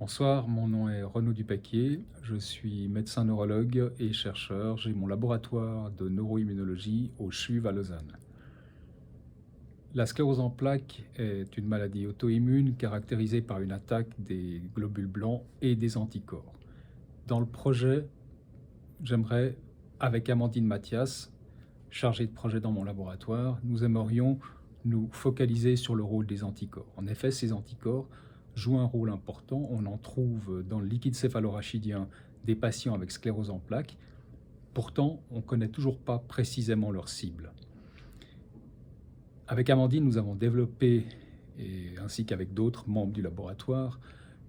Bonsoir, mon nom est Renaud Dupaquier, je suis médecin neurologue et chercheur. J'ai mon laboratoire de neuroimmunologie au CHUV à Lausanne. La sclérose en plaques est une maladie auto-immune caractérisée par une attaque des globules blancs et des anticorps. Dans le projet, j'aimerais, avec Amandine Mathias, chargée de projet dans mon laboratoire, nous aimerions nous focaliser sur le rôle des anticorps. En effet, ces anticorps jouent un rôle important. On en trouve dans le liquide céphalorachidien des patients avec sclérose en plaques. Pourtant, on ne connaît toujours pas précisément leur cible. Avec Amandine, nous avons développé, ainsi qu'avec d'autres membres du laboratoire,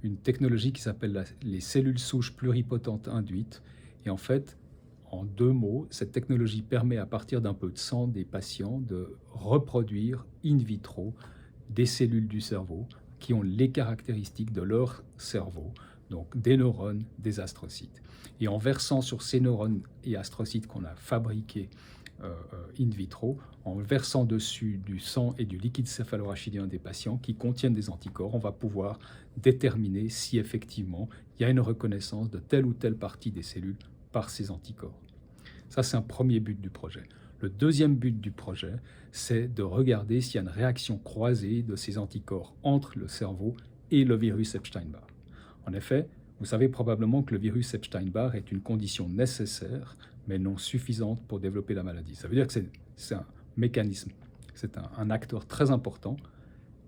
une technologie qui s'appelle les cellules souches pluripotentes induites. Et en fait, en deux mots, cette technologie permet à partir d'un peu de sang des patients de reproduire in vitro des cellules du cerveau qui ont les caractéristiques de leur cerveau, donc des neurones, des astrocytes. Et en versant sur ces neurones et astrocytes qu'on a fabriqués in vitro, en versant dessus du sang et du liquide céphalorachidien des patients qui contiennent des anticorps, on va pouvoir déterminer si effectivement il y a une reconnaissance de telle ou telle partie des cellules par ces anticorps. Ça, c'est un premier but du projet. Le deuxième but du projet, c'est de regarder s'il y a une réaction croisée de ces anticorps entre le cerveau et le virus Epstein-Barr. En effet, vous savez probablement que le virus Epstein-Barr est une condition nécessaire, mais non suffisante pour développer la maladie. Ça veut dire que c'est un mécanisme, c'est un acteur très important,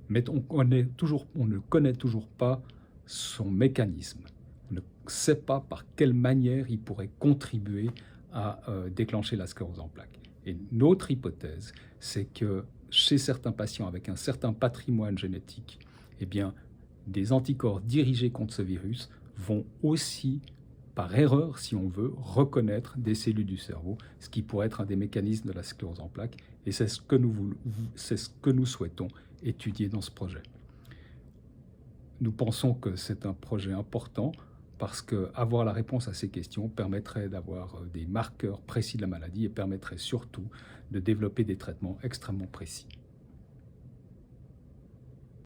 mais on ne connaît toujours pas son mécanisme. On ne sait pas par quelle manière il pourrait contribuer à déclencher la sclérose en plaques. Et notre hypothèse, c'est que chez certains patients avec un certain patrimoine génétique, eh bien, des anticorps dirigés contre ce virus vont aussi, par erreur, si on veut, reconnaître des cellules du cerveau, ce qui pourrait être un des mécanismes de la sclérose en plaques. Et c'est ce que nous souhaitons étudier dans ce projet. Nous pensons que c'est un projet important parce qu'avoir la réponse à ces questions permettrait d'avoir des marqueurs précis de la maladie et permettrait surtout de développer des traitements extrêmement précis.